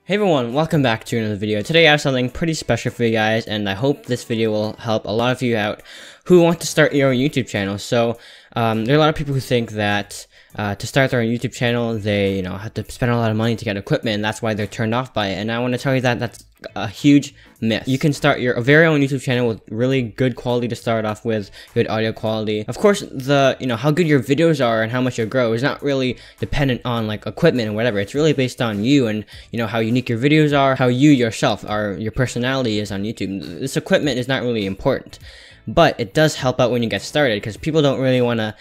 Hey everyone, welcome back to another video. Today I have something pretty special for you guys, and I hope this video will help a lot of you out who want to start your own YouTube channel. So there are a lot of people who think that to start their own YouTube channel, they have to spend a lot of money to get equipment, and that's why they're turned off by it. And I want to tell you that that's a huge myth. You can start your very own YouTube channel with really good quality to start off with, good audio quality. Of course, how good your videos are and how much you grow is not really dependent on like equipment and whatever. It's really based on you and how unique your videos are, how you yourself are, your personality is on YouTube. This equipment is not really important. But it does help out when you get started, because people don't really want to,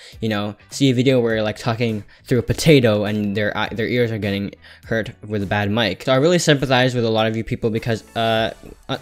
see a video where you're like talking through a potato and their ears are getting hurt with a bad mic. So I really sympathize with a lot of you people, because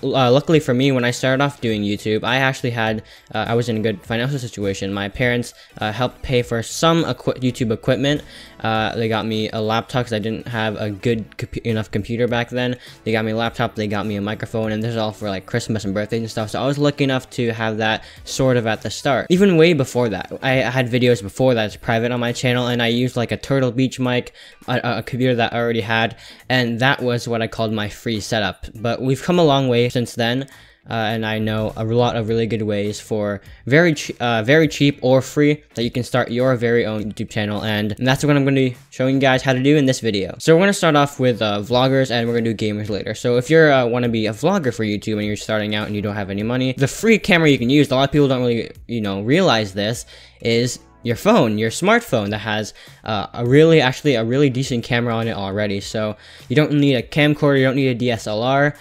luckily for me, when I started off doing YouTube, I actually had, I was in a good financial situation. My parents helped pay for some YouTube equipment. They got me a laptop because I didn't have a good enough computer back then. They got me a laptop, they got me a microphone, and this is all for like Christmas and birthdays and stuff. So I was lucky enough to have that sort of at the start. Even way before that, I had videos before that's private on my channel, and I used like a Turtle Beach mic, a computer that I already had, and that was what I called my free setup. But we've come a long way since then. And I know a lot of really good ways for very cheap or free that you can start your very own YouTube channel, and that's what I'm going to be showing you guys how to do in this video. So we're going to start off with vloggers, and we're going to do gamers later. So if you want to be a vlogger for YouTube and you're starting out and you don't have any money, the free camera you can use, a lot of people don't really realize this, is your phone, your smartphone that has a really decent camera on it already. So you don't need a camcorder, you don't need a DSLR.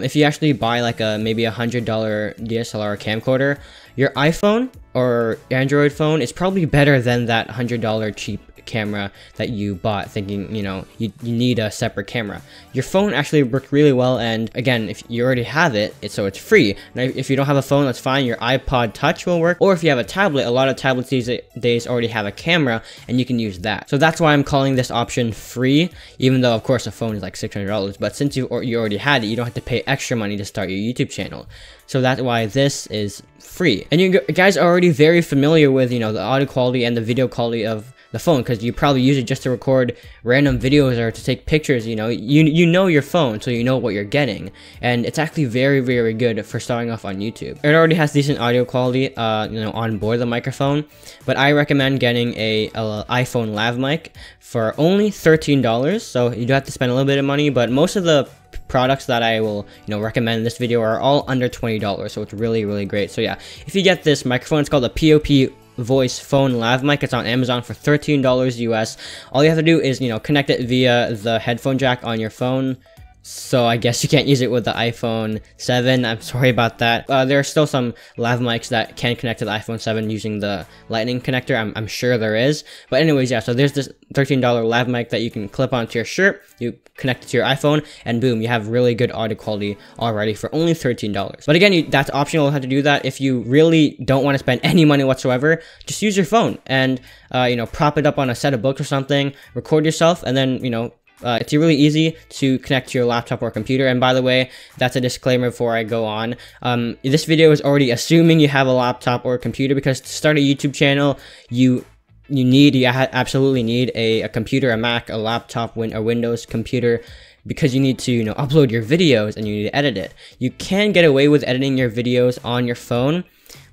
If you actually buy like maybe $100 DSLR camcorder, your iPhone or Android phone is probably better than that $100 cheap camera that you bought thinking you need a separate camera. Your phone actually worked really well, and again, if you already have it, so it's free. Now if you don't have a phone, that's fine. Your iPod Touch will work, or if you have a tablet, a lot of tablets these days already have a camera and you can use that. So that's why I'm calling this option free, even though of course a phone is like $600. But since you already had it, you don't have to pay extra money to start your YouTube channel. So that's why this is free. And you guys are already very familiar with the audio quality and the video quality of the phone, because you probably use it just to record random videos or to take pictures. You know your phone, so you know what you're getting, and it's actually very good for starting off on YouTube. It already has decent audio quality on board the microphone, but I recommend getting a iPhone lav mic for only $13. So you do have to spend a little bit of money, but most of the products that I will recommend in this video are all under $20, so it's really great. So yeah, if you get this microphone, it's called a POP voice phone lav mic. It's on Amazon for $13 US. All you have to do is connect it via the headphone jack on your phone. So I guess you can't use it with the iPhone 7. I'm sorry about that. There are still some lav mics that can connect to the iPhone 7 using the lightning connector. I'm sure there is. But anyways, yeah, so there's this $13 lav mic that you can clip onto your shirt. You connect it to your iPhone, and boom, you have really good audio quality already for only $13. But again, that's optional how to do that. If you really don't want to spend any money whatsoever, just use your phone and prop it up on a set of books or something, record yourself, and then it's really easy to connect to your laptop or computer. And by the way, that's a disclaimer before I go on. This video is already assuming you have a laptop or a computer, because to start a YouTube channel, you absolutely need a computer, a Mac, a laptop, a Windows computer, because you need to upload your videos and you need to edit it. You can get away with editing your videos on your phone,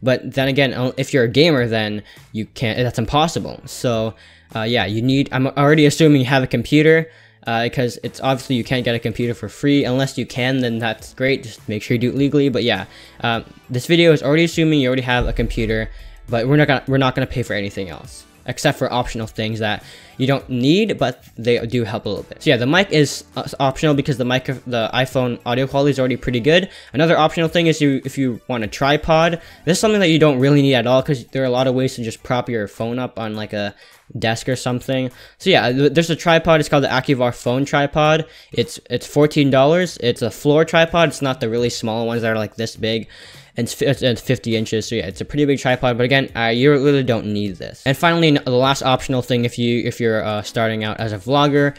but then again, if you're a gamer, then you can't. That's impossible. So yeah, I'm already assuming you have a computer. Because it's obviously you can't get a computer for free. Unless you can, then that's great. Just make sure you do it legally. But yeah, this video is already assuming you already have a computer, but we're not gonna pay for anything else except for optional things that you don't need, but they do help a little bit. So yeah, the mic is optional because the iPhone audio quality is already pretty good. Another optional thing is if you want a tripod. This is something that you don't really need at all, because there are a lot of ways to just prop your phone up on like a desk or something. So yeah, there's a tripod. It's called the Acuvar phone tripod. It's $14. It's a floor tripod. It's not the really small ones that are like this big. And it's 50 inches, so yeah, it's a pretty big tripod. But again, you really don't need this. And finally, the last optional thing, if you're starting out as a vlogger,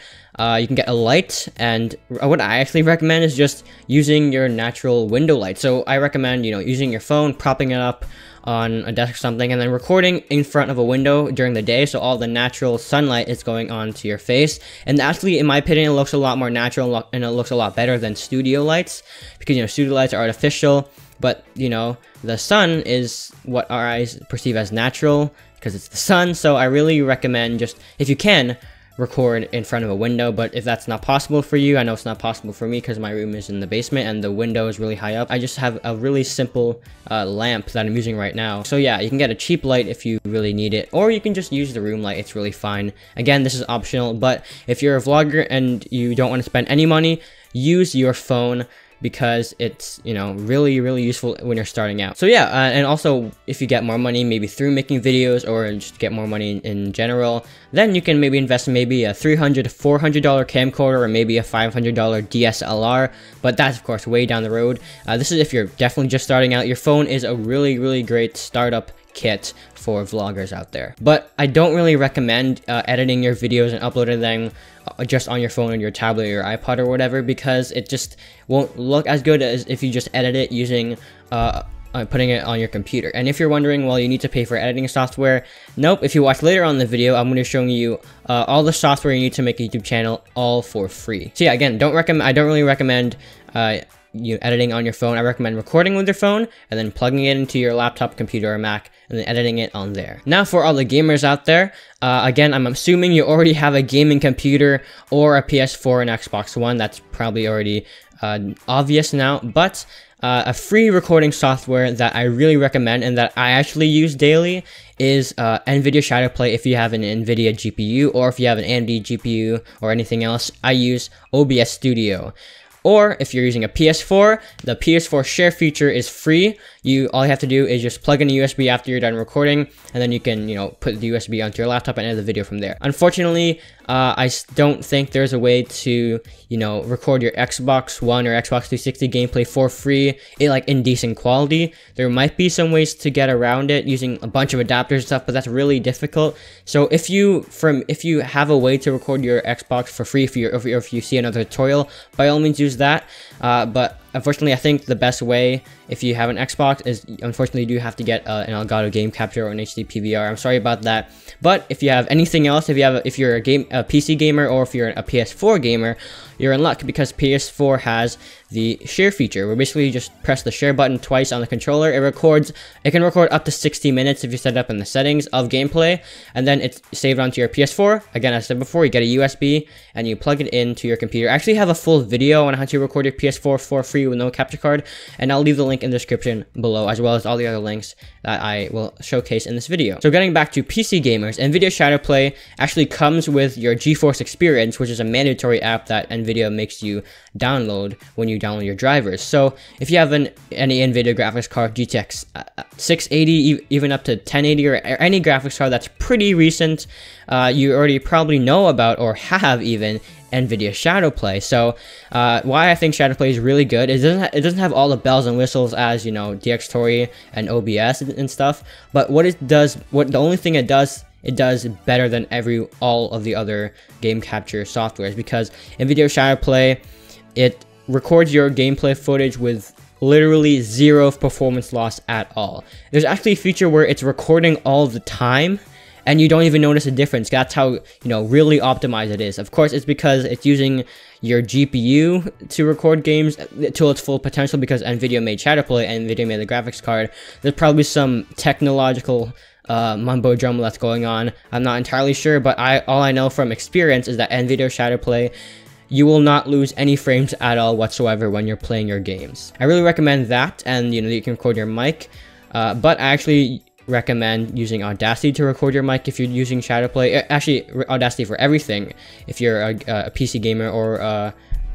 you can get a light. And what I actually recommend is just using your natural window light. So I recommend using your phone, propping it up on a desk or something, and then recording in front of a window during the day, so all the natural sunlight is going onto your face. And actually, in my opinion, it looks a lot more natural and it looks a lot better than studio lights, because, you know, studio lights are artificial, but, you know, the sun is what our eyes perceive as natural because it's the sun. So I really recommend, just if you can, record in front of a window. But if that's not possible for you, I know it's not possible for me because my room is in the basement and the window is really high up. I just have a really simple lamp that I'm using right now. So yeah, you can get a cheap light if you really need it, or you can just use the room light. It's really fine. Again, this is optional, but if you're a vlogger and you don't want to spend any money, use your phone, because it's, you know, really useful when you're starting out. So yeah, and also if you get more money, maybe through making videos, or just get more money in general, then you can maybe invest in maybe a $300 to $400 camcorder, or maybe a $500 DSLR, but that's of course way down the road. This is if you're definitely just starting out. Your phone is a really great startup kit for vloggers out there. But I don't really recommend editing your videos and uploading them just on your phone or your tablet or your iPod or whatever, because it just won't look as good as if you just edit it using putting it on your computer. And if you're wondering, well, you need to pay for editing software, nope. If you watch later on in the video, I'm going to show you all the software you need to make a YouTube channel, all for free. So yeah, again, I don't really recommend editing on your phone. I recommend recording with your phone and then plugging it into your laptop, computer, or Mac, and then editing it on there. Now, for all the gamers out there, again, I'm assuming you already have a gaming computer or a PS4 and Xbox One. That's probably already obvious now, but a free recording software that I really recommend and that I actually use daily is NVIDIA Shadowplay. If you have an NVIDIA GPU, or if you have an AMD GPU or anything else, I use OBS Studio. Or if you're using a PS4, the PS4 share feature is free. All you have to do is just plug in a USB after you're done recording, and then you can, you know, put the USB onto your laptop and edit the video from there. Unfortunately, I don't think there's a way to, you know, record your Xbox One or Xbox 360 gameplay for free, in decent quality. There might be some ways to get around it using a bunch of adapters and stuff, but that's really difficult. So if you have a way to record your Xbox for free, if you see another tutorial, by all means use that. But unfortunately, I think the best way, if you have an Xbox, is unfortunately you do have to get an Elgato game capture or an HD PVR. I'm sorry about that. But if you have anything else, if you're a PC gamer, or if you're a PS4 gamer, you're in luck, because PS4 has the share feature, where basically you just press the share button twice on the controller. It can record up to 60 minutes if you set it up in the settings of gameplay, and then it's saved onto your PS4. Again, as I said before, you get a USB and you plug it into your computer. I actually have a full video on how to record your PS4 for free with no capture card, and I'll leave the link in the description below, as well as all the other links that I will showcase in this video. So getting back to PC gamers, NVIDIA Shadowplay actually comes with your GeForce Experience, which is a mandatory app that NVIDIA makes you download when you download your drivers. So if you have any NVIDIA graphics card, GTX 680, even up to 1080, or any graphics card that's pretty recent, you already probably know about, or have even, NVIDIA Shadowplay. So why I think Shadowplay is really good is it doesn't have all the bells and whistles as, you know, DxTory and OBS and stuff, but the only thing it does better than all of the other game capture softwares, because NVIDIA Shadowplay, it records your gameplay footage with literally zero performance loss at all. There's actually a feature where it's recording all the time, and you don't even notice a difference. That's how, you know, really optimized it is. Of course, it's because it's using your GPU to record games to its full potential, because NVIDIA made Shadowplay and NVIDIA made the graphics card. There's probably some technological mumbo jumbo that's going on. I'm not entirely sure, but all I know from experience is that NVIDIA Shadowplay, you will not lose any frames at all whatsoever when you're playing your games. I really recommend that, and, you know, you can record your mic, but I actually recommend using Audacity to record your mic if you're using Shadowplay. Actually, Audacity for everything if you're a PC gamer or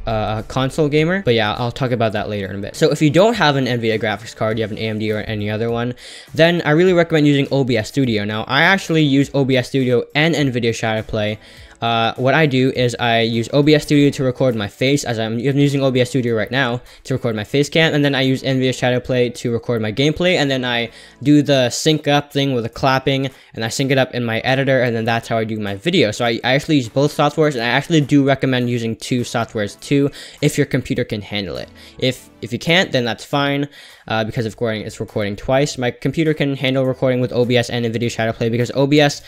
a console gamer. But yeah, I'll talk about that later in a bit. So if you don't have an NVIDIA graphics card, you have an AMD or any other one, then I really recommend using OBS Studio. Now, I actually use OBS Studio and NVIDIA Shadowplay what I do is I use OBS Studio to record my face, as I'm using OBS Studio right now to record my face cam, and then I use NVIDIA Shadowplay to record my gameplay, and then I do the sync up thing with the clapping, and I sync it up in my editor, and then that's how I do my video. So I actually use both softwares, and I actually do recommend using 2 softwares too, if your computer can handle it. If you can't, then that's fine, because of course it's recording twice. My computer can handle recording with OBS and NVIDIA Shadowplay, because OBS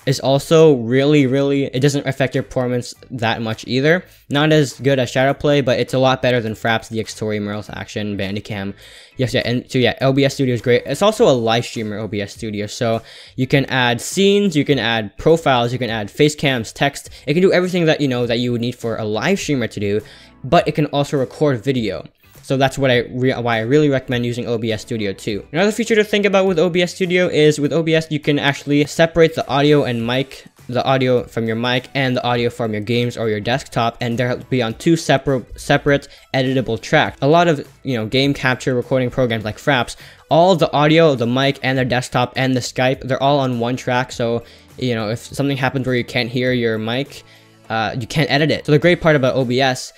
is also really, it doesn't affect your performance that much either. Not as good as Shadowplay, but it's a lot better than Fraps, DxTory, Merle's Action, Bandicam. Yes, yeah, and so yeah, OBS Studio is great. It's also a live streamer, OBS Studio, so you can add scenes, you can add profiles, you can add face cams, text. It can do everything that that you would need for a live streamer to do, but it can also record video. So that's what why I really recommend using OBS Studio too. Another feature to think about with OBS Studio is with OBS you can actually separate the audio and mic, the audio from your mic and the audio from your games or your desktop, and they'll be on 2 separate editable tracks. A lot of game capture recording programs like Fraps, all the audio, the mic, and their desktop and the Skype, they're all on 1 track. So if something happens where you can't hear your mic, you can't edit it. So the great part about OBS,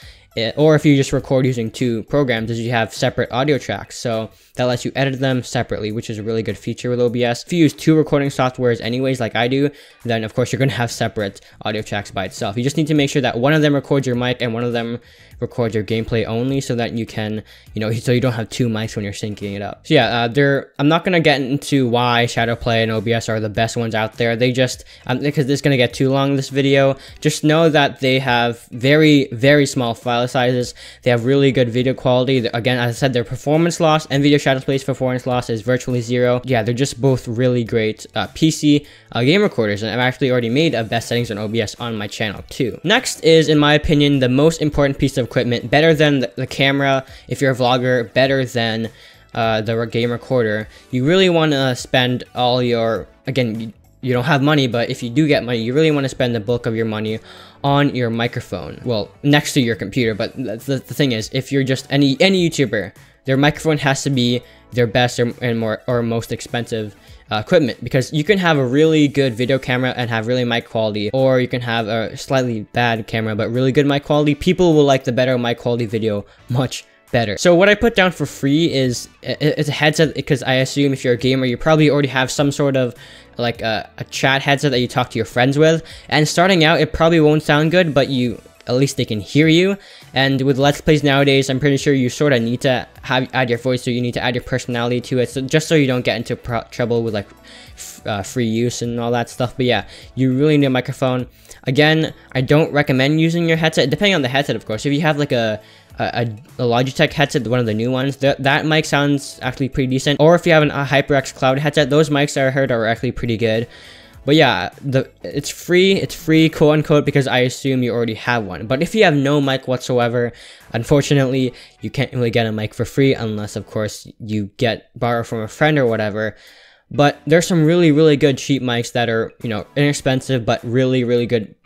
or if you just record using 2 programs, is you have separate audio tracks, so that lets you edit them separately, which is a really good feature with OBS. If you use 2 recording softwares anyways, like I do, then of course you're going to have separate audio tracks by itself. You just need to make sure that one of them records your mic and one of them records your gameplay only, so that you can, so you don't have 2 mics when you're syncing it up. So yeah, I'm not going to get into why Shadowplay and OBS are the best ones out there. They just, because this is going to get too long in this video, just know that they have very small file sizes. They have really good video quality. Again, as I said, their performance loss, NVIDIA Shadowplay's performance loss is virtually 0. Yeah, they're just both really great PC game recorders, and I've actually already made a best settings on OBS on my channel too. Next is, in my opinion, the most important piece of equipment, better than the camera if you're a vlogger, better than the game recorder. You really want to spend all your, again, you don't have money, but if you do get money, you really want to spend the bulk of your money on your microphone. Well, next to your computer, but the thing is, if you're just any YouTuber, their microphone has to be their best or most expensive equipment, because you can have a really good video camera and have really mic quality, or you can have a slightly bad camera but really good mic quality. People will like the better mic quality video much better. So what I put down for free is it's a headset, because I assume if you're a gamer, you probably already have some sort of like a chat headset that you talk to your friends with, and starting out it probably won't sound good, but at least they can hear you. And with Let's Plays nowadays, I'm pretty sure you sort of need to add your voice, so you need to add your personality to it, so just so you don't get into trouble with like free use and all that stuff. But yeah, you really need a microphone. Again, I don't recommend using your headset, depending on the headset, of course. If you have like a Logitech headset, one of the new ones, that mic sounds actually pretty decent. Or if you have a HyperX Cloud headset, those mics I heard are actually pretty good. But yeah, it's free, quote unquote, because I assume you already have one. But if you have no mic whatsoever, unfortunately, you can't really get a mic for free, unless of course you borrow from a friend or whatever. But there's some really good cheap mics that are, inexpensive, but really good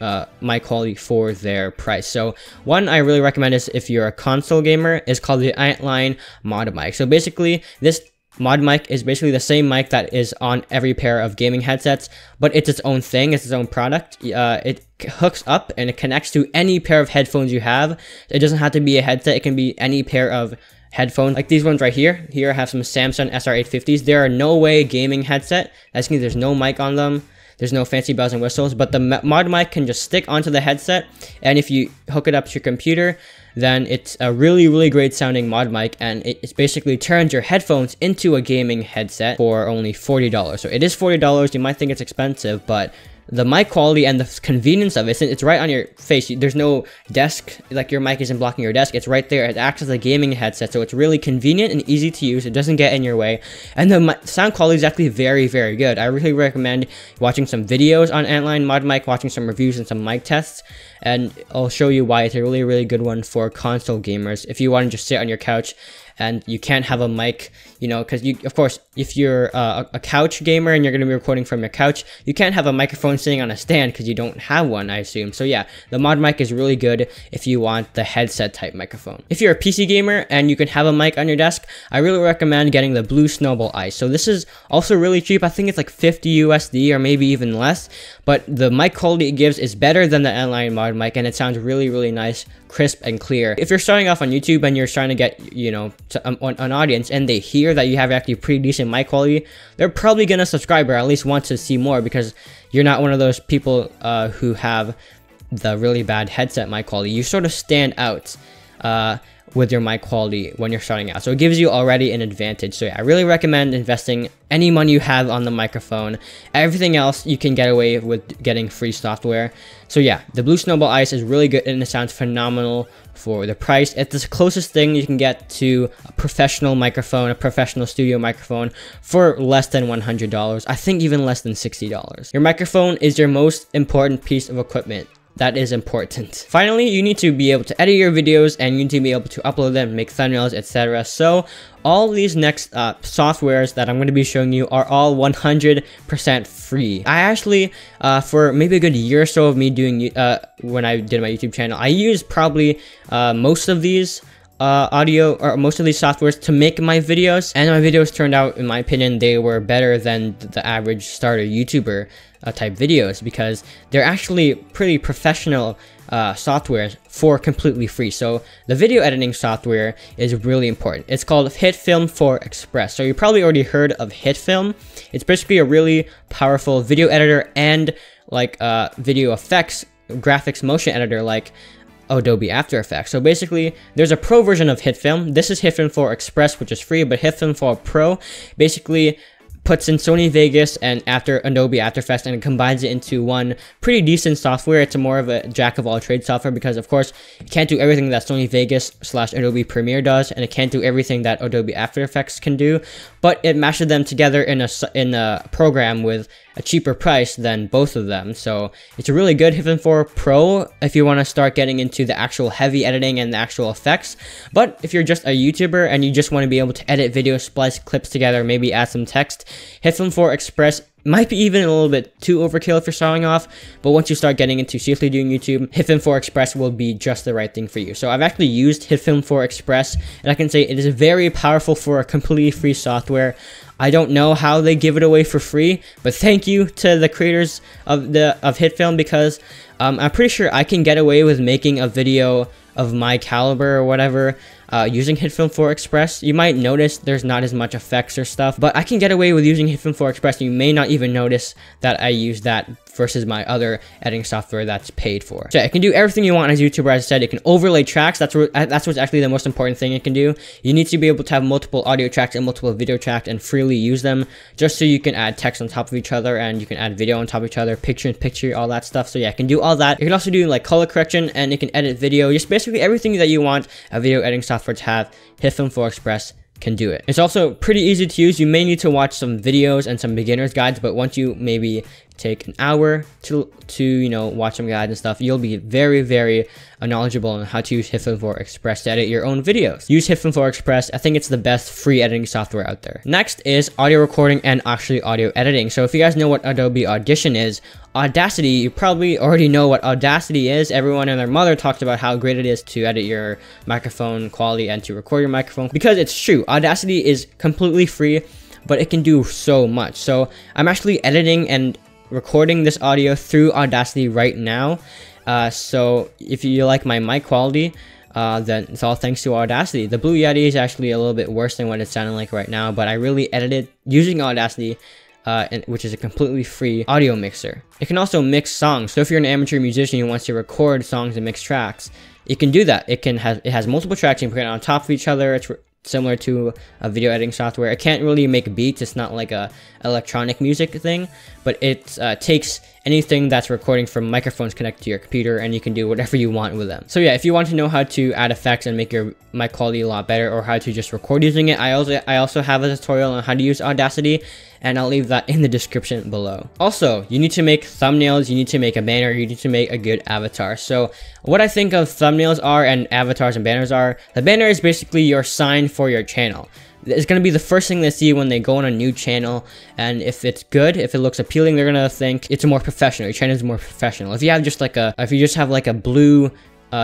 mic quality for their price. So one I really recommend is, if you're a console gamer, is called the Antline Mod Mic. So basically, this Mod Mic is basically the same mic that is on every pair of gaming headsets, but it's its own thing, it's its own product. It hooks up and it connects to any pair of headphones you have. It doesn't have to be a headset, it can be any pair of headphones, like these ones right here. Here I have some Samsung SR850s. They are no way gaming headset. That's means there's no mic on them. There's no fancy bells and whistles, but the Mod Mic can just stick onto the headset, and if you hook it up to your computer, then it's a really great sounding Mod Mic, and it basically turns your headphones into a gaming headset for only $40. So it is $40. You might think it's expensive, but the mic quality and the convenience of it, it's right on your face. There's no desk, like your mic isn't blocking your desk. It's right there. It acts as a gaming headset, so it's really convenient and easy to use. It doesn't get in your way, and the sound quality is actually very good. I really recommend watching some videos on Antline Mod Mic, watching some reviews and some mic tests, and I'll show you why it's a really good one for console gamers. If you want to just sit on your couch and you can't have a mic, because of course, if you're a couch gamer and you're going to be recording from your couch, you can't have a microphone microphone sitting on a stand because you don't have one, I assume. So yeah, the mod mic is really good if you want the headset type microphone. If you're a PC gamer and you can have a mic on your desk, I really recommend getting the Blue Snowball Ice. So this is also really cheap. I think it's like 50 USD or maybe even less, but the mic quality it gives is better than the N-Line mod mic, and it sounds really, really nice, crisp and clear. If you're starting off on YouTube and you're trying to get, you know, an audience and they hear that you have actually pretty decent mic quality, they're probably gonna subscribe or at least want to see more, because you're not one of those people who have the really bad headset mic quality. You sort of stand out with your mic quality when you're starting out, so it gives you already an advantage. So yeah, I really recommend investing any money you have on the microphone. Everything else you can get away with getting free software. So yeah, the Blue Snowball Ice is really good and it sounds phenomenal for the price. It's the closest thing you can get to a professional microphone, a professional studio microphone, for less than $100. I think even less than $60. Your microphone is your most important piece of equipment. That is important. Finally, you need to be able to edit your videos and you need to be able to upload them, make thumbnails, etc. So all these next softwares that I'm going to be showing you are all 100% free. I actually, for maybe a good year or so of me doing, when I did my YouTube channel, I used probably most of these audio or most of these softwares to make my videos, and my videos turned out, in my opinion, they were better than the average starter YouTuber type videos, because they're actually pretty professional software for completely free. So the video editing software is really important. It's called HitFilm 4 Express. So you probably already heard of HitFilm. It's basically a really powerful video editor and like video effects, graphics, motion editor like Adobe After Effects. So basically, there's a pro version of HitFilm. This is HitFilm 4 Express, which is free, but HitFilm 4 Pro basically puts in Sony Vegas and Adobe After Effects, and it combines it into one pretty decent software. It's a more of a jack of all trades software, because of course it can't do everything that Sony Vegas / Adobe Premiere does, and it can't do everything that Adobe After Effects can do, but it mashes them together in a program with a cheaper price than both of them. So it's a really good HitFilm 4 Pro if you want to start getting into the actual heavy editing and the actual effects. But if you're just a YouTuber and you just want to be able to edit videos, splice clips together, maybe add some text, HitFilm 4 Express might be even a little bit too overkill if you're starting off, but once you start getting into seriously doing YouTube, HitFilm 4 Express will be just the right thing for you. So I've actually used HitFilm 4 Express, and I can say it is very powerful for a completely free software. I don't know how they give it away for free, but thank you to the creators of HitFilm, because I'm pretty sure I can get away with making a video of my caliber or whatever using HitFilm 4 Express. You might notice there's not as much effects or stuff, but I can get away with using HitFilm 4 Express. You may not even notice that I use that versus my other editing software that's paid for. So it can do everything you want as a YouTuber. As I said, it can overlay tracks. That's what's actually the most important thing it can do. You need to be able to have multiple audio tracks and multiple video tracks and freely use them, just so you can add text on top of each other and you can add video on top of each other, picture in picture, all that stuff. So yeah, it can do all that. It can also do like color correction, and it can edit video. Just basically everything that you want a video editing software to have, HitFilm 4 Express can do it. It's also pretty easy to use. You may need to watch some videos and some beginner's guides, but once you maybe take an hour to you know, watch some guides and stuff, you'll be very, very knowledgeable on how to use HitFilm 4 Express to edit your own videos. Use HitFilm 4 Express. I think it's the best free editing software out there. Next is audio recording and actually audio editing. So if you guys know what Adobe Audition is, Audacity, you probably already know what Audacity is. Everyone and their mother talks about how great it is to edit your microphone quality and to record your microphone, because it's true. Audacity is completely free, but it can do so much. So I'm actually editing and recording this audio through Audacity right now. So if you like my mic quality, then it's all thanks to Audacity. The Blue Yeti is actually a little bit worse than what it's sounding like right now, but I really edited using Audacity, which is a completely free audio mixer. It can also mix songs. So if you're an amateur musician who wants to record songs and mix tracks, it can do that. It has multiple tracks. You can put it on top of each other. It's similar to a video editing software. It can't really make beats. It's not like a electronic music thing, but it takes anything that's recording from microphones connected to your computer, and you can do whatever you want with them. So yeah, if you want to know how to add effects and make your mic quality a lot better, or how to just record using it, I also have a tutorial on how to use Audacity, and I'll leave that in the description below. Also, you need to make thumbnails, you need to make a banner, you need to make a good avatar. So what I think of thumbnails are and avatars and banners are, the banner is basically your sign for your channel. it's going to be the first thing they see when they go on a new channel. And if it's good, if it looks appealing, they're going to think it's more professional. Your channel is more professional. If you have just like if you just have like a blue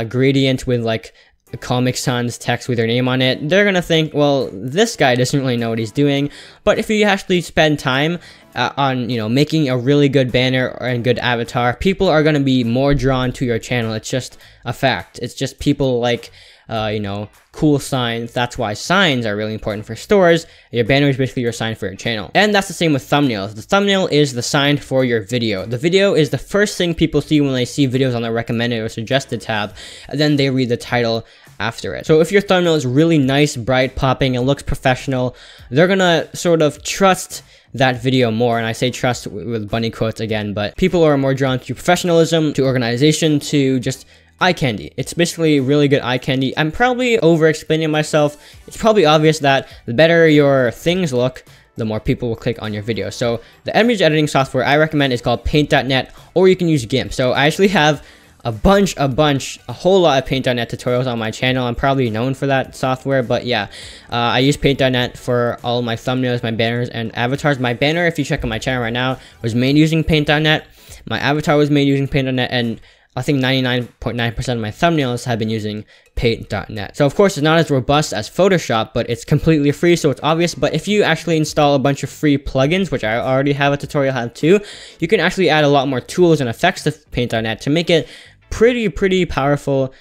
gradient with like Comic Sans text with your name on it, they're gonna think, well, this guy doesn't really know what he's doing. But if you actually spend time on, you know, making a really good banner and good avatar, people are gonna be more drawn to your channel. It's just a fact. It's just people like, you know, cool signs. That's why signs are really important for stores. Your banner is basically your sign for your channel. And that's the same with thumbnails. The thumbnail is the sign for your video. The video is the first thing people see when they see videos on the recommended or suggested tab, and then they read the title after it. So if your thumbnail is really nice, bright, popping, and looks professional, they're gonna sort of trust that video more. And I say trust with bunny quotes again, but people are more drawn to professionalism, to organization, to just eye candy. It's basically really good eye candy. I'm probably over explaining myself. It's probably obvious that the better your things look, the more people will click on your video. So the image editing software I recommend is called Paint.net, or you can use GIMP. So I actually have a whole lot of Paint.net tutorials on my channel. I'm probably known for that software, but yeah, I use Paint.net for all my thumbnails, my banners, and avatars. My banner, if you check on my channel right now, was made using Paint.net. My avatar was made using Paint.net, and I think 99.9% of my thumbnails have been using Paint.net. So of course, it's not as robust as Photoshop, but it's completely free, so it's obvious. But if you actually install a bunch of free plugins, which I already have a tutorial how to, you can actually add a lot more tools and effects to Paint.net to make it pretty powerful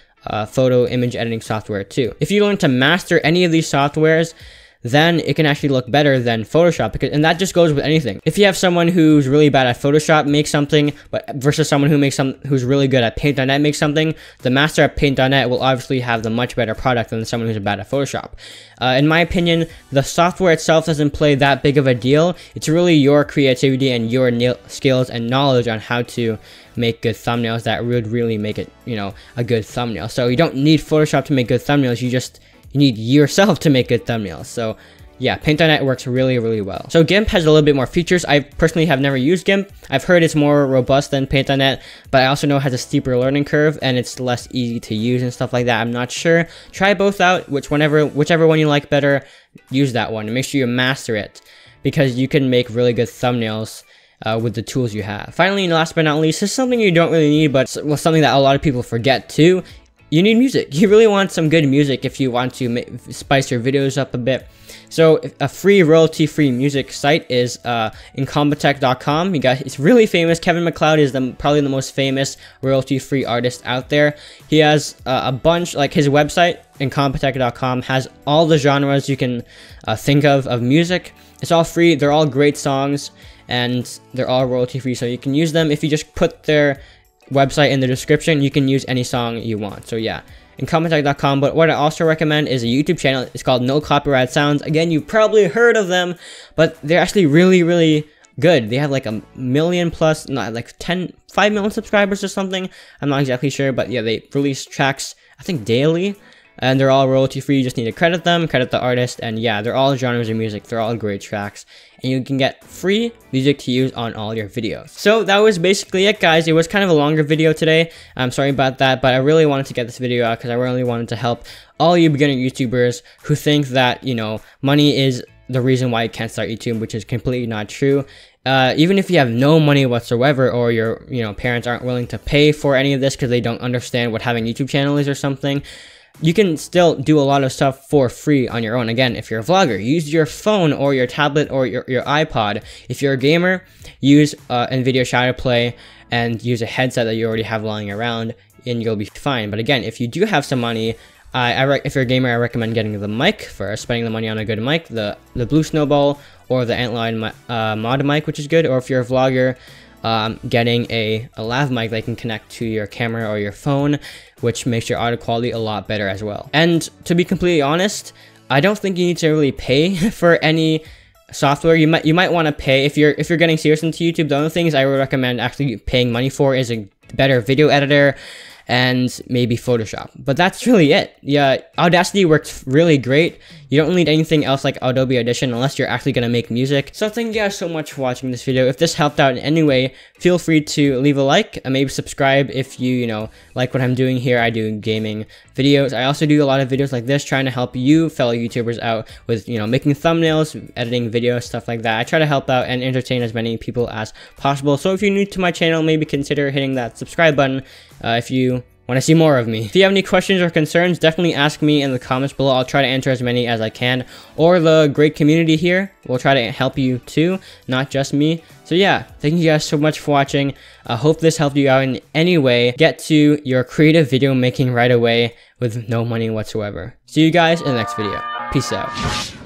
photo image editing software too. If you learn to master any of these softwares, then it can actually look better than Photoshop, and that just goes with anything. If you have someone who's really bad at Photoshop make something, but versus someone who's really good at Paint.net make something, the master at Paint.net will obviously have the much better product than someone who's bad at Photoshop. In my opinion, the software itself doesn't play that big of a deal. It's really your creativity and your skills and knowledge on how to make good thumbnails that would really make it, you know, a good thumbnail. So you don't need Photoshop to make good thumbnails. You need yourself to make good thumbnails. So yeah, Paint.net works really well. So GIMP has a little bit more features. I personally have never used GIMP. I've heard it's more robust than Paint.net, but I also know it has a steeper learning curve and it's less easy to use and stuff like that. I'm not sure. Try both out, whichever one you like better, use that one and make sure you master it, because you can make really good thumbnails with the tools you have. Finally, and last but not least, this is something you don't really need, but something that a lot of people forget too. You need music. You really want some good music if you want to spice your videos up a bit. So a free royalty-free music site is incompetech.com. It's really famous. Kevin MacLeod is probably the most famous royalty-free artist out there. He has a bunch, like his website, incompetech.com, has all the genres you can think of music. It's all free. They're all great songs, and they're all royalty-free, so you can use them. If you just put their website in the description, you can use any song you want. So yeah, incompetech.com. But what I also recommend is a YouTube channel. It's called No Copyright Sounds. Again, you've probably heard of them, but they're actually really good. They have like 1 million plus, not like 5 million subscribers or something. I'm not exactly sure, but yeah, they release tracks, I think, daily. And they're all royalty free. You just need to credit them, credit the artist, and yeah, they're all genres of music. They're all great tracks, and you can get free music to use on all your videos. So that was basically it, guys. It was kind of a longer video today. I'm sorry about that, but I really wanted to get this video out because I really wanted to help all you beginner YouTubers who think that, you know, money is the reason why you can't start YouTube, which is completely not true. Even if you have no money whatsoever, or your parents aren't willing to pay for any of this because they don't understand what having a YouTube channel is or something, you can still do a lot of stuff for free on your own. Again, if you're a vlogger, use your phone or your tablet or your iPod. If you're a gamer, use NVIDIA Shadowplay and use a headset that you already have lying around, and you'll be fine. But again, if you do have some money, if you're a gamer, I recommend getting the mic first, spending the money on a good mic, the Blue Snowball or the Antline mod mic, which is good. Or if you're a vlogger, getting a lav mic that can connect to your camera or your phone, which makes your audio quality a lot better as well. And to be completely honest, I don't think you need to really pay for any software. You might want to pay if you're getting serious into YouTube. The only things I would recommend actually paying money for is a better video editor and maybe Photoshop. But that's really it. Yeah, Audacity works really great. You don't need anything else like Adobe Audition unless you're actually going to make music. So thank you guys so much for watching this video. If this helped out in any way, feel free to leave a like and maybe subscribe if you know, like what I'm doing here. I do gaming videos. I also do a lot of videos like this trying to help you fellow YouTubers out with, you know, making thumbnails, editing videos, stuff like that. I try to help out and entertain as many people as possible. So if you're new to my channel, maybe consider hitting that subscribe button if you want to see more of me. If you have any questions or concerns, definitely ask me in the comments below. I'll try to answer as many as I can, or the great community here will try to help you too, not just me. So yeah, thank you guys so much for watching. I hope this helped you out in any way. Get to your creative video making right away with no money whatsoever. See you guys in the next video. Peace out.